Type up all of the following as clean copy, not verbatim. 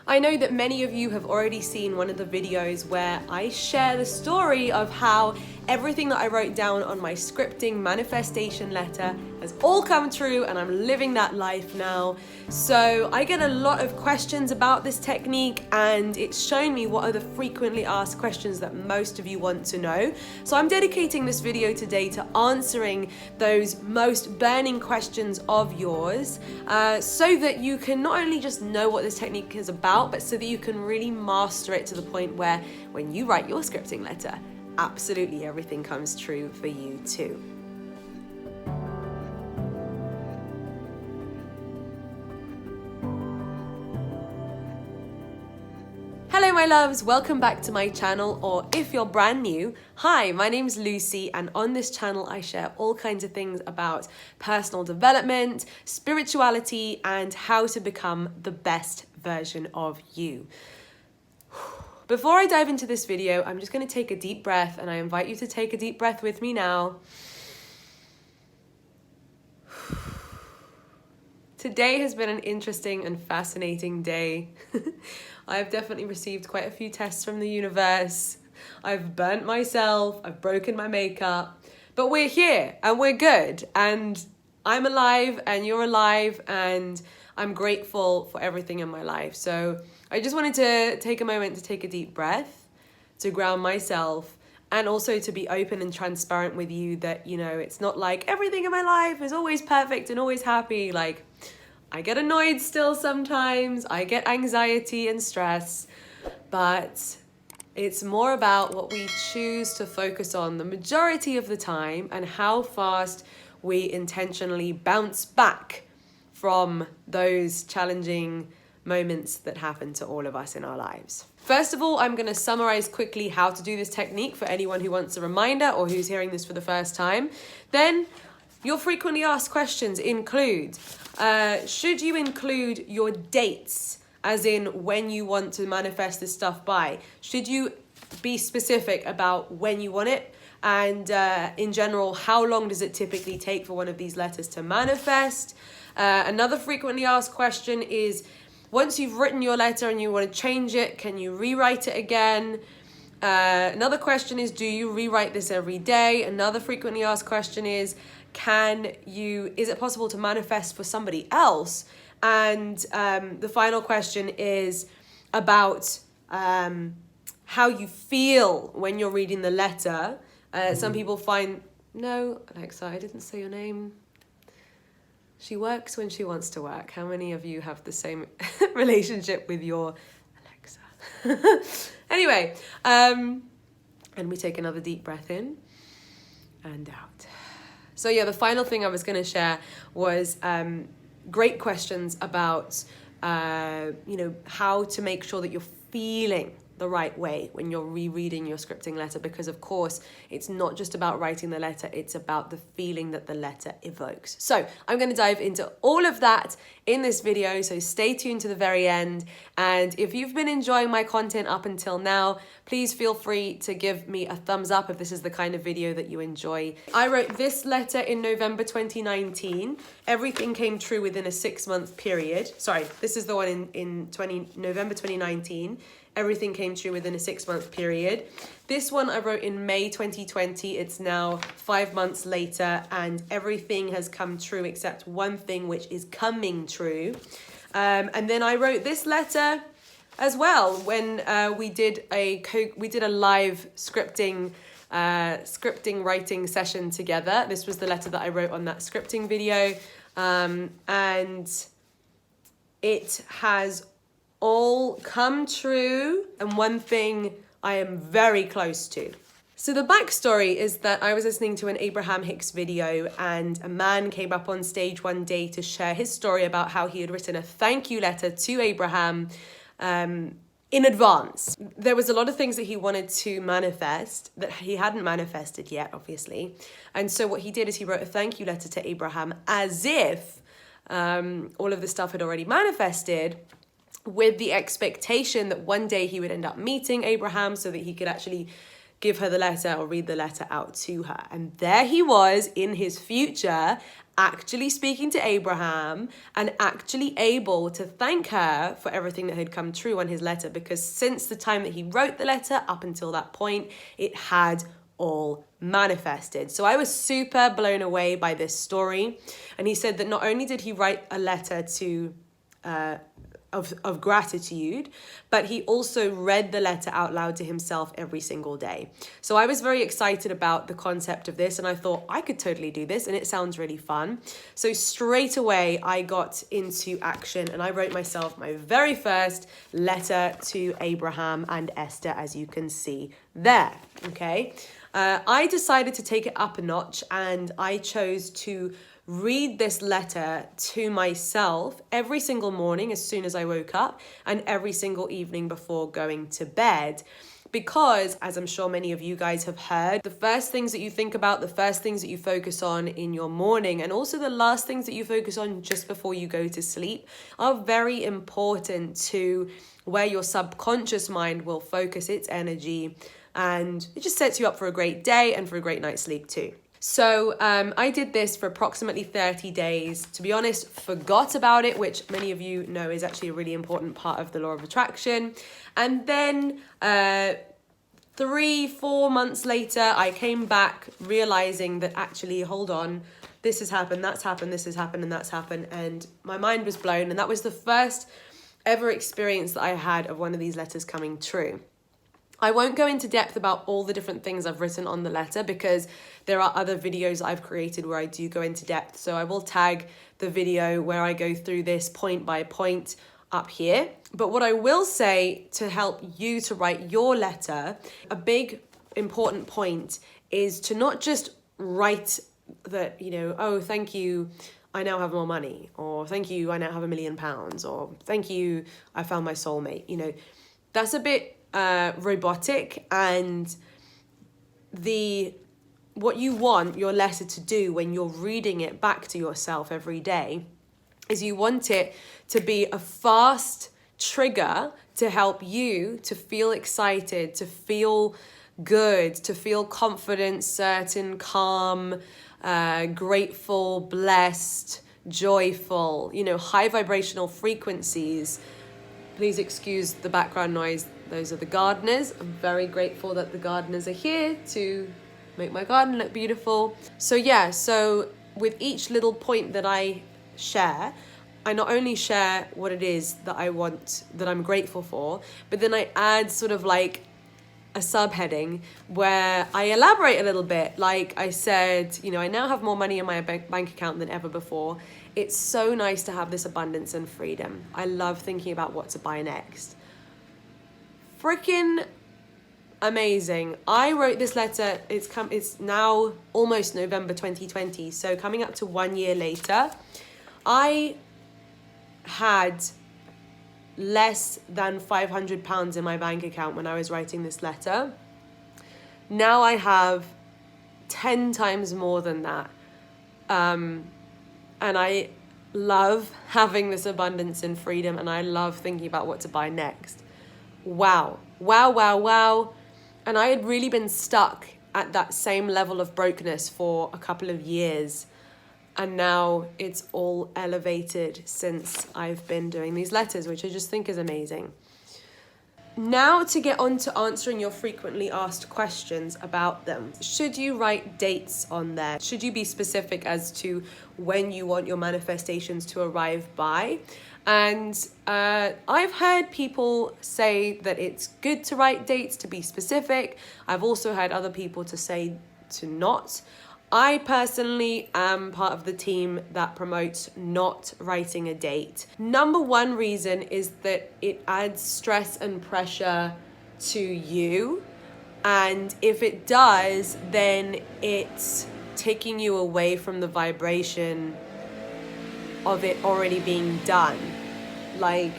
I know that many of you have already seen one of the videos where I share the story of how everything that I wrote down on my scripting manifestation letter has all come true and I'm living that life now. So I get a lot of questions about this technique and it's shown me what are the frequently asked questions that most of you want to know. So I'm dedicating this video today to answering those most burning questions of yours so that you can not only just know what this technique is about, but so that you can really master it to the point where when you write your scripting letter, absolutely everything comes true for you too. Hello my loves, welcome back to my channel, or if you're brand new, hi, my name's Lucie, and on this channel I share all kinds of things about personal development, spirituality, and how to become the best version of you. Before I dive into this video, I'm just going to take a deep breath, and I invite you to take a deep breath with me now. Today has been an interesting and fascinating day. I've definitely received quite a few tests from the universe. I've burnt myself, I've broken my makeup, but we're here and we're good, and I'm alive and you're alive, and I'm grateful for everything in my life. So I just wanted to take a moment to take a deep breath, to ground myself, and also to be open and transparent with you that, you know, it's not like everything in my life is always perfect and always happy. Like, I get annoyed still sometimes, I get anxiety and stress, but it's more about what we choose to focus on the majority of the time and how fast we intentionally bounce back from those challenging moments that happen to all of us in our lives. First of all, I'm going to summarize quickly how to do this technique for anyone who wants a reminder or who's hearing this for the first time. Then, your frequently asked questions include, should you include your dates, as in when you want to manifest this stuff by? Should you be specific about when you want it? And in general, how long does it typically take for one of these letters to manifest? Another frequently asked question is, once you've written your letter and you want to change it, can you rewrite it again? Another question is, do you rewrite this every day? Another frequently asked question is it possible to manifest for somebody else? And the final question is about how you feel when you're reading the letter. Some people find, no, Alexa, I didn't say your name. She works when she wants to work. How many of you have the same relationship with your Alexa? Anyway, and we take another deep breath in and out. So yeah, the final thing I was going to share was great questions about, how to make sure that you're feeling the right way when you're rereading your scripting letter, because of course it's not just about writing the letter, it's about the feeling that the letter evokes. So I'm going to dive into all of that in this video, so stay tuned to the very end. And if you've been enjoying my content up until now, please feel free to give me a thumbs up if this is the kind of video that you enjoy. I wrote this letter in November 2019. Everything came true within a 6-month period. Sorry, this is the one in November 2019. Everything came true within a 6-month period. This one I wrote in May 2020. It's now 5 months later, and everything has come true except one thing, which is coming true. And then I wrote this letter as well when we did a live scripting writing session together. This was the letter that I wrote on that scripting video, and it has all come true, and one thing I am very close to. So the backstory is that I was listening to an Abraham Hicks video, and a man came up on stage one day to share his story about how he had written a thank you letter to Abraham in advance. There was a lot of things that he wanted to manifest that he hadn't manifested yet, obviously. And so what he did is he wrote a thank you letter to Abraham as if all of the stuff had already manifested, with the expectation that one day he would end up meeting Abraham so that he could actually give her the letter or read the letter out to her. And there he was in his future actually speaking to Abraham and actually able to thank her for everything that had come true on his letter, because since the time that he wrote the letter up until that point, it had all manifested. So I was super blown away by this story. And he said that not only did he write a letter to of gratitude, but he also read the letter out loud to himself every single day. So I was very excited about the concept of this, and I thought I could totally do this, and it sounds really fun. So straight away I got into action, and I wrote myself my very first letter to Abraham and Esther, as you can see there. Okay, I decided to take it up a notch, and I chose to read this letter to myself every single morning as soon as I woke up, and every single evening before going to bed. Because, as I'm sure many of you guys have heard, the first things that you think about, the first things that you focus on in your morning, and also the last things that you focus on just before you go to sleep, are very important to where your subconscious mind will focus its energy, and it just sets you up for a great day and for a great night's sleep too. So I did this for approximately 30 days. To be honest, forgot about it, which many of you know is actually a really important part of the law of attraction. And then 3-4 months later, I came back realizing that actually, hold on, this has happened, that's happened, this has happened, and that's happened. And my mind was blown. And that was the first ever experience that I had of one of these letters coming true. I won't go into depth about all the different things I've written on the letter, because there are other videos I've created where I do go into depth. So I will tag the video where I go through this point by point up here. But what I will say to help you to write your letter, a big important point is to not just write that, oh, thank you, I now have more money, or thank you, I now have £1 million, or thank you, I found my soulmate. That's a bit robotic, and what you want your letter to do when you're reading it back to yourself every day is you want it to be a fast trigger to help you to feel excited, to feel good, to feel confident, certain, calm, grateful, blessed, joyful, high vibrational frequencies. Please excuse the background noise. Those are the gardeners. I'm very grateful that the gardeners are here to make my garden look beautiful. So with each little point that I share, I not only share what it is that I want, that I'm grateful for, but then I add sort of like a subheading where I elaborate a little bit. Like I said, I now have more money in my bank account than ever before. It's so nice to have this abundance and freedom. I love thinking about what to buy next. Freaking amazing. I wrote this letter, it's now almost November 2020, so coming up to 1 year later, I had less than £500 in my bank account when I was writing this letter. Now I have 10 times more than that. And I love having this abundance and freedom, and I love thinking about what to buy next. Wow. And I had really been stuck at that same level of brokenness for a couple of years. And now it's all elevated since I've been doing these letters, which I just think is amazing. Now to get on to answering your frequently asked questions about them. Should you write dates on there? Should you be specific as to when you want your manifestations to arrive by? And I've heard people say that it's good to write dates, to be specific. I've also heard other people to say to not. I personally am part of the team that promotes not writing a date. Number one reason is that it adds stress and pressure to you. And if it does, then it's taking you away from the vibration of it already being done. Like,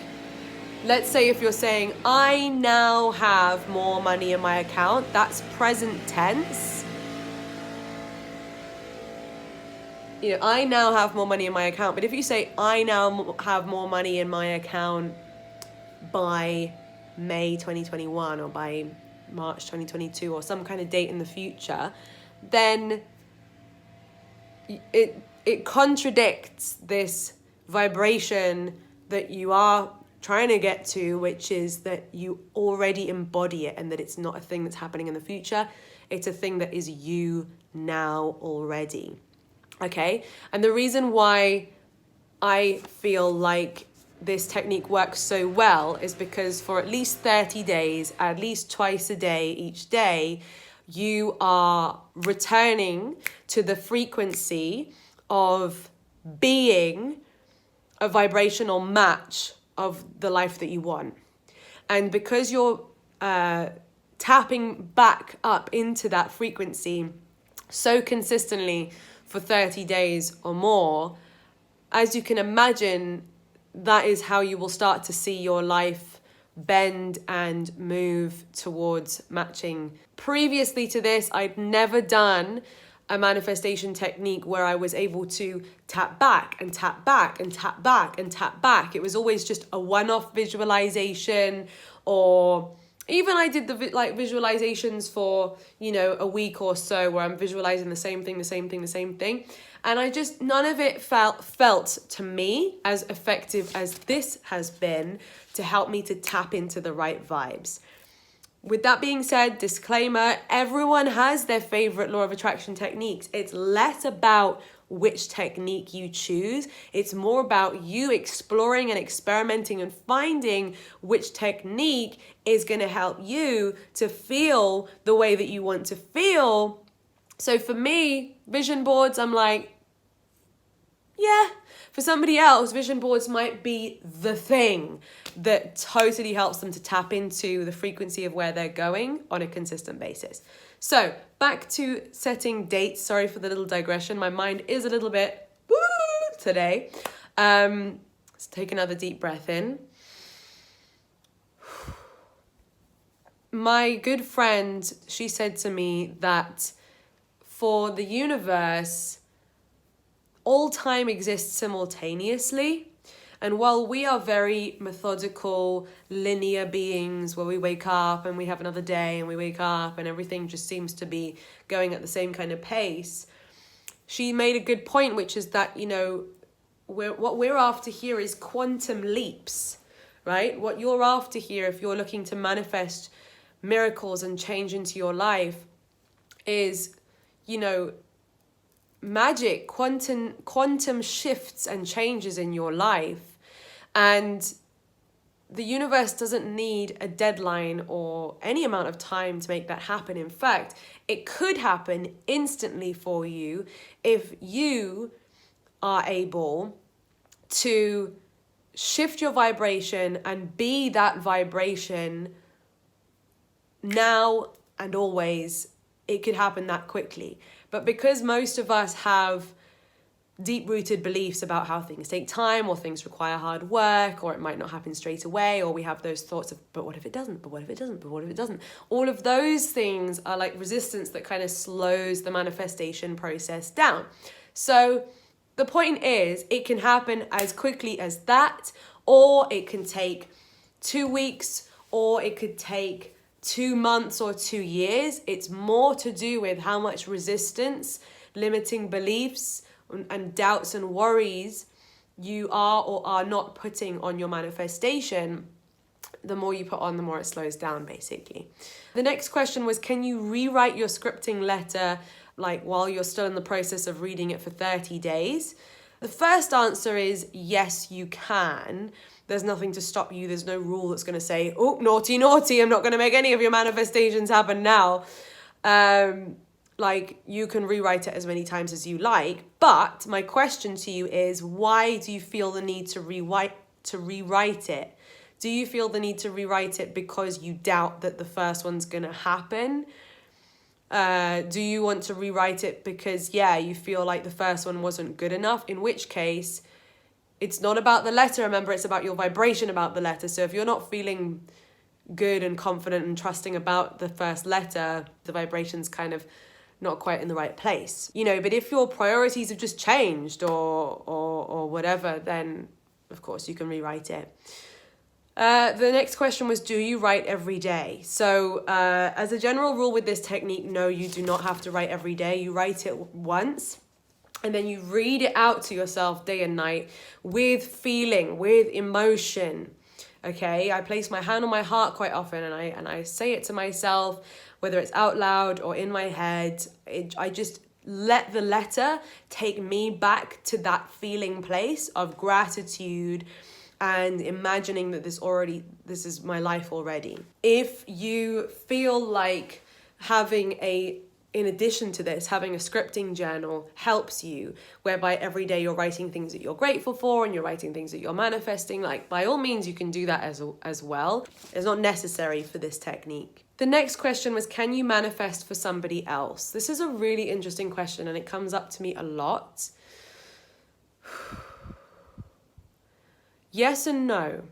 let's say if you're saying, I now have more money in my account, that's present tense. I now have more money in my account. But if you say, I now have more money in my account by May 2021 or by March 2022 or some kind of date in the future, then it contradicts this vibration that you are trying to get to, which is that you already embody it and that it's not a thing that's happening in the future. It's a thing that is you now already. Okay? And the reason why I feel like this technique works so well is because for at least 30 days, at least twice a day, each day, you are returning to the frequency of being a vibrational match of the life that you want. And because you're tapping back up into that frequency so consistently for 30 days or more, as you can imagine, that is how you will start to see your life bend and move towards matching. Previously to this, I'd never done a manifestation technique where I was able to tap back and tap back and tap back and tap back. It was always just a one-off visualization, or even I did the visualizations for, a week or so where I'm visualizing the same thing. And I just, none of it felt to me as effective as this has been to help me to tap into the right vibes. With that being said, disclaimer, everyone has their favorite law of attraction techniques. It's less about which technique you choose. It's more about you exploring and experimenting and finding which technique is going to help you to feel the way that you want to feel. So for me, vision boards, I'm like, yeah. For somebody else, vision boards might be the thing that totally helps them to tap into the frequency of where they're going on a consistent basis. So back to setting dates. Sorry for the little digression. My mind is a little bit woo today. Let's take another deep breath in. My good friend, she said to me that for the universe, all time exists simultaneously. And while we are very methodical, linear beings where we wake up and we have another day and we wake up and everything just seems to be going at the same kind of pace, she made a good point, which is that, what we're after here is quantum leaps, right? What you're after here, if you're looking to manifest miracles and change into your life, is, magic, quantum shifts and changes in your life. And the universe doesn't need a deadline or any amount of time to make that happen. In fact, it could happen instantly for you if you are able to shift your vibration and be that vibration now and always. It could happen that quickly. But because most of us have deep-rooted beliefs about how things take time, or things require hard work, or it might not happen straight away, or we have those thoughts of, but what if it doesn't? But what if it doesn't? But what if it doesn't? All of those things are like resistance that kind of slows the manifestation process down. So the point is, it can happen as quickly as that, or it can take 2 weeks, or it could take 2 months or 2 years. It's more to do with how much resistance, limiting beliefs, and doubts and worries you are or are not putting on your manifestation. The more you put on, the more it slows down, basically. The next question was, can you rewrite your scripting letter while you're still in the process of reading it for 30 days? The first answer is yes, you can. There's nothing to stop you. There's no rule that's going to say, oh, naughty, I'm not going to make any of your manifestations happen now. You can rewrite it as many times as you like. But my question to you is, why do you feel the need to rewrite it? Do you feel the need to rewrite it because you doubt that the first one's going to happen? Do you want to rewrite it because, you feel like the first one wasn't good enough? In which case, it's not about the letter. Remember, it's about your vibration about the letter. So if you're not feeling good and confident and trusting about the first letter, the vibration's kind of not quite in the right place. But if your priorities have just changed or whatever, then of course you can rewrite it. The next question was, do you write every day? So as a general rule with this technique, no, you do not have to write every day. You write it once. And then you read it out to yourself day and night with feeling, with emotion. Okay, I place my hand on my heart quite often, and I say it to myself, whether it's out loud or in my head. I just let the letter take me back to that feeling place of gratitude and imagining that this is my life already. If you feel like in addition to this, having a scripting journal helps you, whereby every day you're writing things that you're grateful for and you're writing things that you're manifesting, like by all means, you can do that as well. It's not necessary for this technique. The next question was, can you manifest for somebody else? This is a really interesting question, and it comes up to me a lot. Yes and no.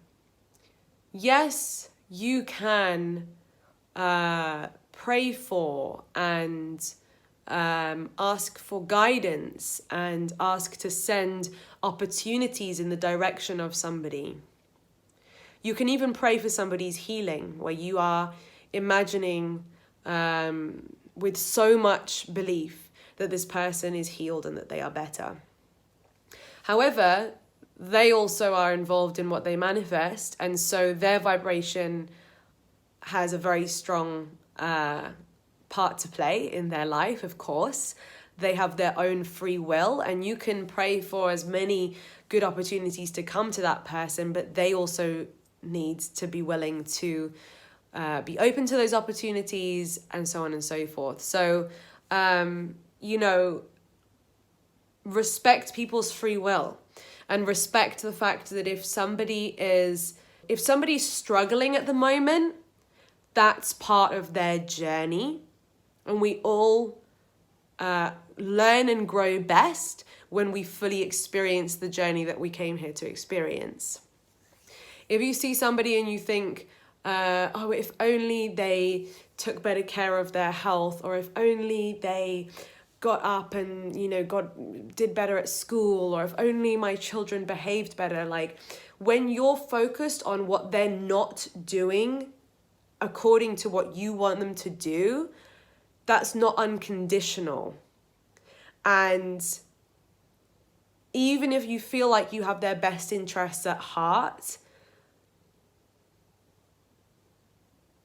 Yes, you can pray for and ask for guidance and ask to send opportunities in the direction of somebody. You can even pray for somebody's healing, where you are imagining with so much belief that this person is healed and that they are better. However, they also are involved in what they manifest, and so their vibration has a very strong part to play in their life, of course. They have their own free will, and you can pray for as many good opportunities to come to that person, but they also need to be willing to be open to those opportunities, and so on and so forth. So, respect people's free will, and respect the fact that if somebody's struggling at the moment, that's part of their journey. And we all learn and grow best when we fully experience the journey that we came here to experience. If you see somebody and you think, if only they took better care of their health, or if only they got up and, did better at school, or if only my children behaved better, like when you're focused on what they're not doing according to what you want them to do, that's not unconditional. And even if you feel like you have their best interests at heart,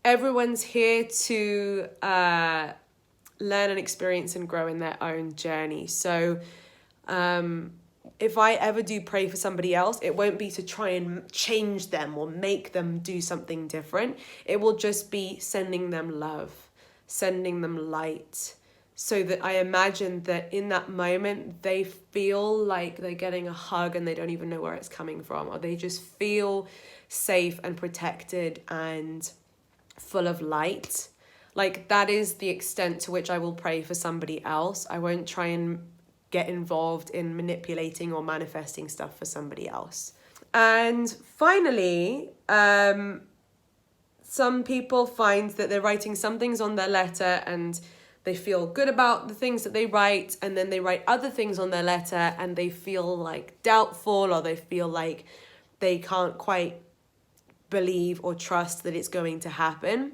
everyone's here to learn and experience and grow in their own journey. So if I ever do pray for somebody else, it won't be to try and change them or make them do something different. It will just be sending them love, sending them light, so that I imagine that in that moment they feel like they're getting a hug and they don't even know where it's coming from, or they just feel safe and protected and full of light. Like, that is the extent to which I will pray for somebody else. I won't try and get involved in manipulating or manifesting stuff for somebody else. And finally, some people find that they're writing some things on their letter and they feel good about the things that they write, and then they write other things on their letter and they feel like doubtful, or they feel like they can't quite believe or trust that it's going to happen.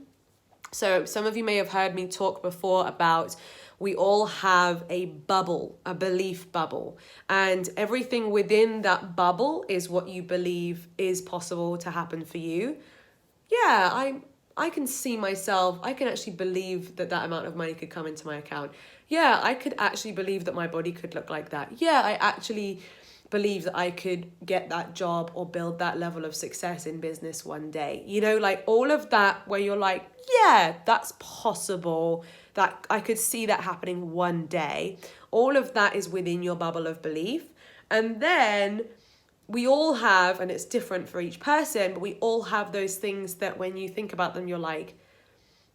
So some of you may have heard me talk before about we all have a bubble, a belief bubble, and everything within that bubble is what you believe is possible to happen for you. Yeah, I can see myself, I can actually believe that amount of money could come into my account. Yeah, I could actually believe that my body could look like that. Yeah, I actually believe that I could get that job or build that level of success in business one day. Like all of that where you're like, yeah, that's possible, that I could see that happening one day. All of that is within your bubble of belief. And then we all have, and it's different for each person, but we all have those things that when you think about them, you're like,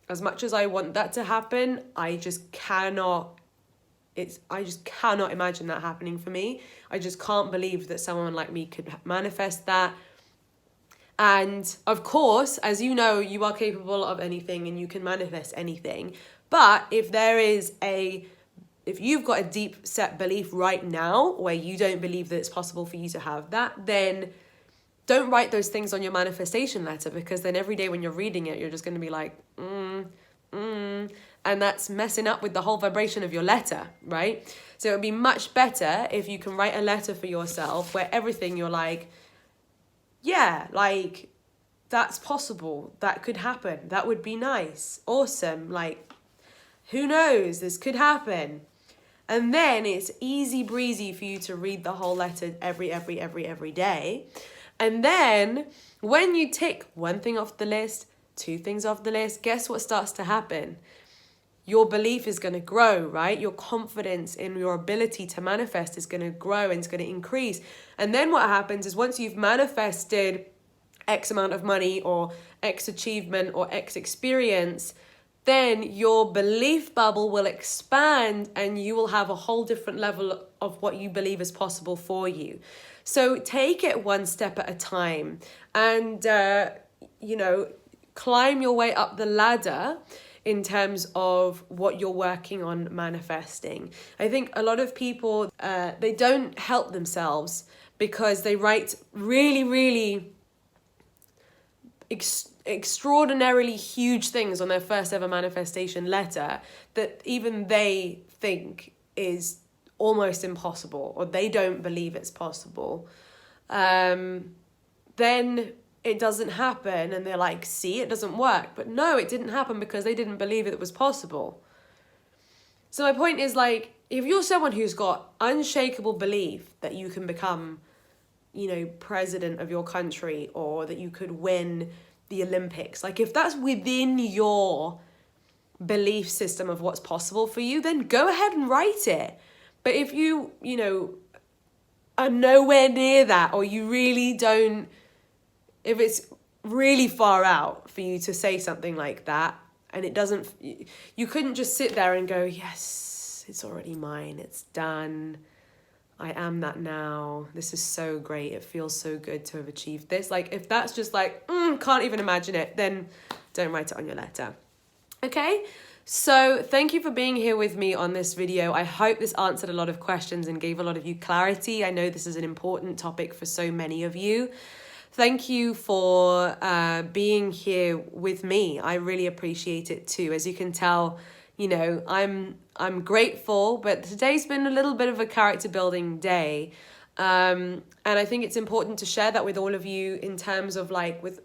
as much as I want that to happen, I just cannot imagine that happening for me. I just can't believe that someone like me could manifest that. And of course, as you know, you are capable of anything and you can manifest anything. But if you've got a deep set belief right now where you don't believe that it's possible for you to have that, then don't write those things on your manifestation letter, because then every day when you're reading it, you're just going to be like, and that's messing up with the whole vibration of your letter, right? So it would be much better if you can write a letter for yourself where everything you're like, yeah, like, that's possible. That could happen. That would be nice. Awesome. Like, who knows? This could happen. And then it's easy breezy for you to read the whole letter every day. And then when you tick one thing off the list, two things off the list, guess what starts to happen? Your belief is going to grow, right? Your confidence in your ability to manifest is going to grow and it's going to increase. And then what happens is once you've manifested X amount of money or X achievement or X experience, then your belief bubble will expand and you will have a whole different level of what you believe is possible for you. So take it one step at a time and, climb your way up the ladder in terms of what you're working on manifesting. I think a lot of people, they don't help themselves because they write really, really extraordinarily huge things on their first ever manifestation letter that even they think is almost impossible or they don't believe it's possible. Then it doesn't happen and they're like, see, it doesn't work. But no, it didn't happen because they didn't believe it was possible. So my point is, like, if you're someone who's got unshakable belief that you can become, president of your country or that you could win the Olympics, like if that's within your belief system of what's possible for you, then go ahead and write it. But if you, are nowhere near that, or you really don't, if it's really far out for you to say something like that, and it doesn't, you couldn't just sit there and go, yes, it's already mine, it's done, I am that now, this is so great, it feels so good to have achieved this. Like, if that's just like, can't even imagine it, then don't write it on your letter. Okay? So thank you for being here with me on this video. I hope this answered a lot of questions and gave a lot of you clarity. I know this is an important topic for so many of you. Thank you for being here with me. I really appreciate it too. As you can tell, I'm grateful, but today's been a little bit of a character building day. And I think it's important to share that with all of you in terms of like with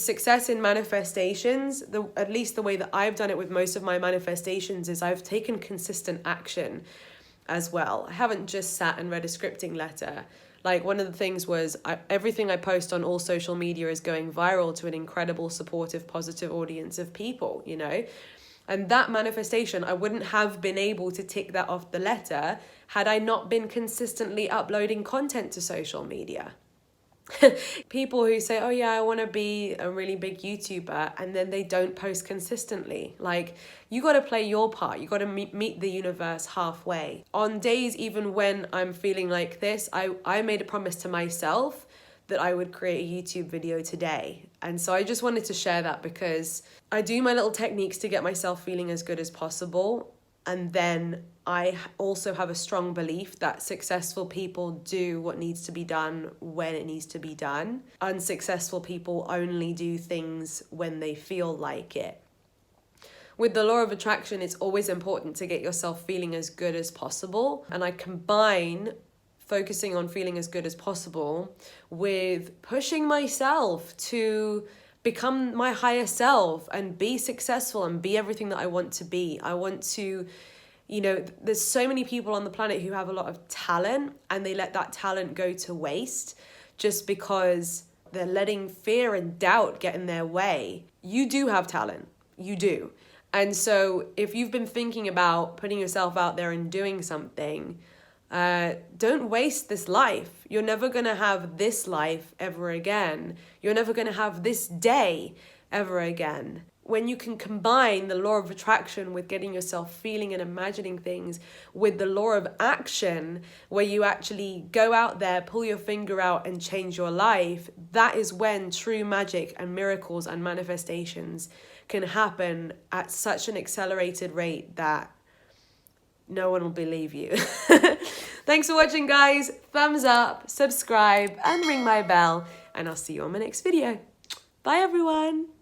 success in manifestations, at least the way that I've done it with most of my manifestations is I've taken consistent action as well. I haven't just sat and read a scripting letter. Like, one of the things was everything I post on all social media is going viral to an incredible, supportive, positive audience of people, And that manifestation, I wouldn't have been able to tick that off the letter had I not been consistently uploading content to social media. People who say, oh yeah, I want to be a really big YouTuber, and then they don't post consistently. Like, you got to play your part. You got to meet the universe halfway. On days even when I'm feeling like this, I made a promise to myself that I would create a YouTube video today. And so I just wanted to share that because I do my little techniques to get myself feeling as good as possible. And then I also have a strong belief that successful people do what needs to be done when it needs to be done. Unsuccessful people only do things when they feel like it. With the law of attraction, it's always important to get yourself feeling as good as possible. And I combine focusing on feeling as good as possible with pushing myself to become my higher self and be successful and be everything that I want to be. I want to, there's so many people on the planet who have a lot of talent and they let that talent go to waste just because they're letting fear and doubt get in their way. You do have talent. You do. And so if you've been thinking about putting yourself out there and doing something, don't waste this life. You're never going to have this life ever again. You're never going to have this day ever again. When you can combine the law of attraction with getting yourself feeling and imagining things with the law of action, where you actually go out there, pull your finger out and change your life, that is when true magic and miracles and manifestations can happen at such an accelerated rate that no one will believe you. Thanks for watching, guys. Thumbs up, subscribe, and ring my bell. And I'll see you on my next video. Bye, everyone.